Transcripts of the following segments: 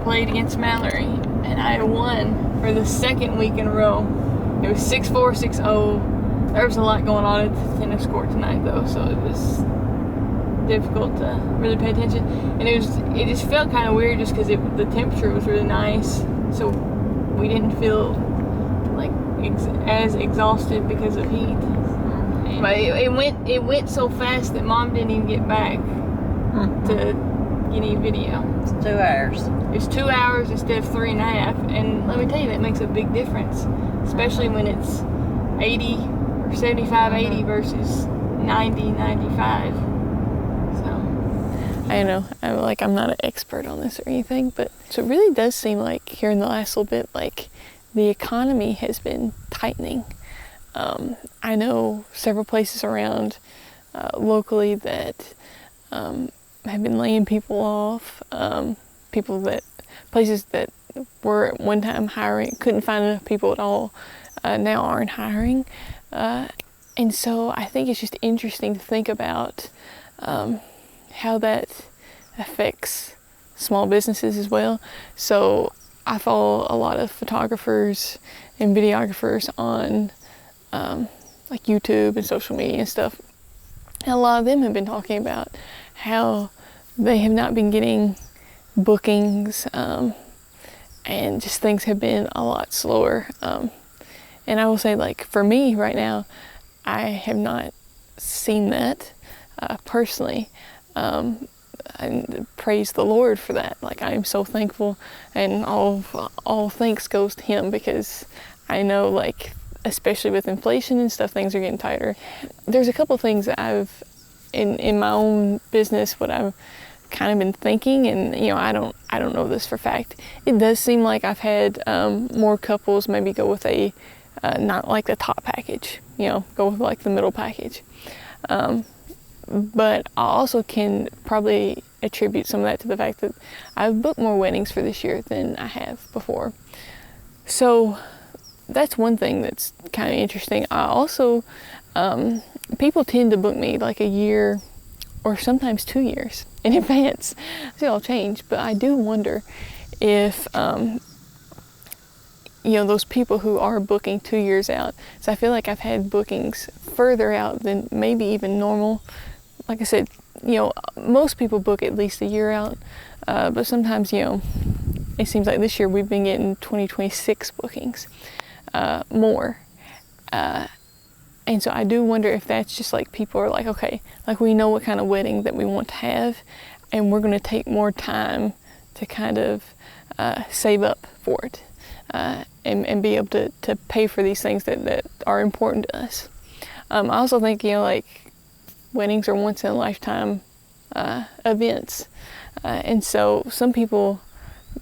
played against Mallory, and I won for the second week in a row. It was 6-4, 6-0. There was a lot going on at the tennis court tonight, though, so it was difficult to really pay attention. And it just felt kind of weird just because the temperature was really nice, so we didn't feel like as exhausted because of heat. But it went so fast that Mom didn't even get back to any video. It's 2 hours. It's 2 hours instead of 3.5, and let me tell you, that makes a big difference, especially when it's 80 or 75, 80 versus 90, 95. So I know I'm not an expert on this or anything, but so it really does seem like here in the last little bit, like the economy has been tightening. I know several places around locally that have been laying people off. Places that were at one time hiring, couldn't find enough people at all, now aren't hiring. And so I think it's just interesting to think about how that affects small businesses as well. So I follow a lot of photographers and videographers on like YouTube and social media and stuff. And a lot of them have been talking about how they have not been getting bookings, and just things have been a lot slower. And I will say, like, for me right now, I have not seen that personally. And praise the Lord for that. Like, I am so thankful, and all thanks goes to Him, because I know, like, especially with inflation and stuff, things are getting tighter. There's a couple things that I've in my own business, what I've kind of been thinking, and I don't know this for fact. It does seem like I've had more couples maybe go with a not like the top package, go with like the middle package. But I also can probably attribute some of that to the fact that I've booked more weddings for this year than I have before. So that's one thing that's kind of interesting. I also, people tend to book me like a year or sometimes 2 years in advance. So it'll change, but I do wonder if, those people who are booking 2 years out. So I feel like I've had bookings further out than maybe even normal. Like I said, most people book at least a year out, but sometimes, it seems like this year we've been getting 2026 bookings, more. And so I do wonder if that's just like people are like, okay, like we know what kind of wedding that we want to have, and we're going to take more time to kind of save up for it, and be able to pay for these things that are important to us. I also think, like, weddings are once in a lifetime events. And so some people,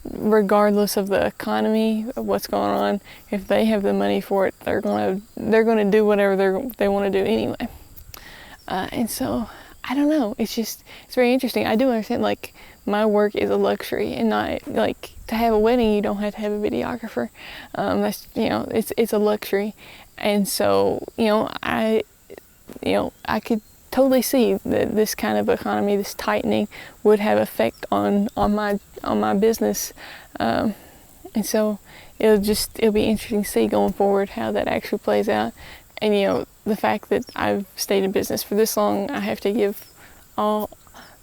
regardless of the economy, of what's going on, if they have the money for it, they're gonna do whatever they want to do anyway. And so I don't know. It's very interesting. I do understand, like, my work is a luxury, and not like to have a wedding you don't have to have a videographer. That's it's a luxury, and so I could totally see that this kind of economy, this tightening, would have effect on my business, and so it'll be interesting to see going forward how that actually plays out. And the fact that I've stayed in business for this long, I have to give all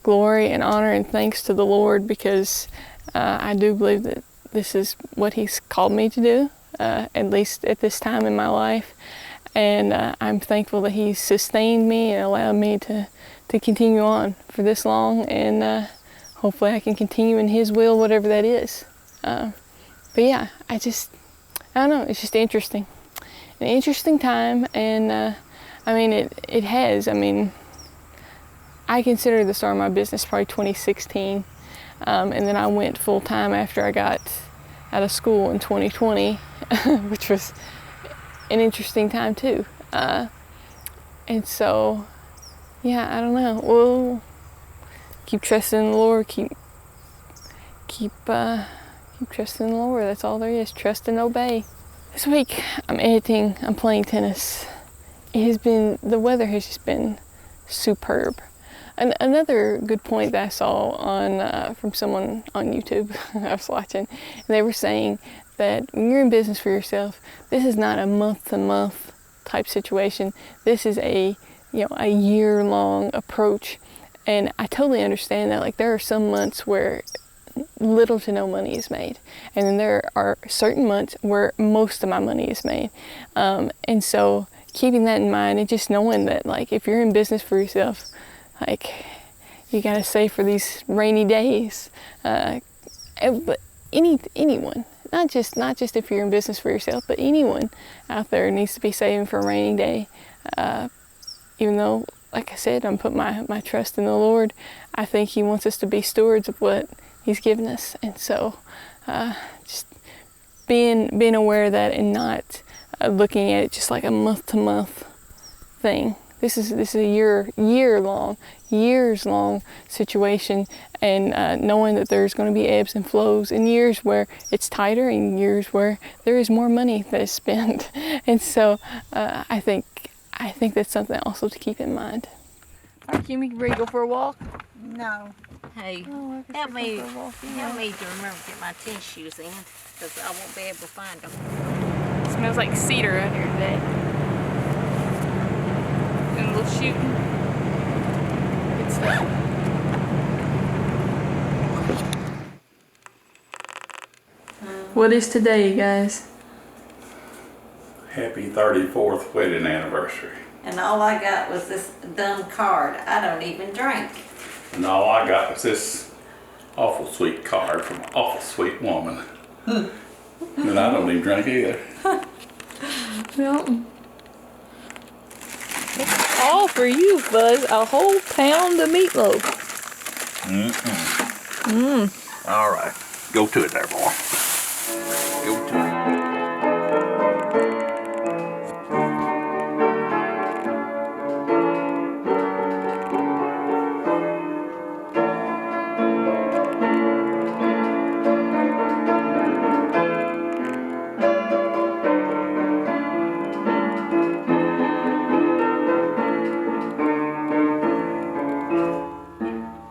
glory and honor and thanks to the Lord, because I do believe that this is what He's called me to do, at least at this time in my life. And I'm thankful that He sustained me and allowed me to continue on for this long, and hopefully I can continue in His will, whatever that is. But yeah, I don't know, it's just interesting. An interesting time, and it has. I consider the start of my business probably 2016, and then I went full time after I got out of school in 2020, which was an interesting time too. And so, yeah, I don't know. We'll keep trusting in the Lord. Keep trusting in the Lord. That's all there is. Trust and obey. This week I'm editing. I'm playing tennis. The weather has just been superb. Another good point that I saw on from someone on YouTube I was watching, and they were saying that when you're in business for yourself, this is not a month-to-month type situation. This is a year-long approach, and I totally understand that. Like, there are some months where little to no money is made, and then there are certain months where most of my money is made, and so keeping that in mind and just knowing that, like, if you're in business for yourself, like, you gotta save for these rainy days. But anyone, not just if you're in business for yourself, but anyone out there needs to be saving for a rainy day. Even though, like I said, I'm putting my trust in the Lord, I think He wants us to be stewards of what He's given us, and so just being aware of that and not looking at it just like a month-to-month thing. This is a years long situation, and knowing that there's going to be ebbs and flows in years where it's tighter and years where there is more money that is spent, and so I think that's something also to keep in mind. All right, Kimmy, ready to go for a walk? No. Hey, help me to remember to get my tennis shoes in, because I won't be able to find them. It smells like cedar out here today. And a little shooting. Good stuff. What is today, guys? Happy 34th wedding anniversary. And all I got was this dumb card. I don't even drink. And all I got was this awful sweet card from an awful sweet woman. And I don't even drink either. No. All for you, Buzz. A whole pound of meatloaf. All right. Go to it there, boy. Go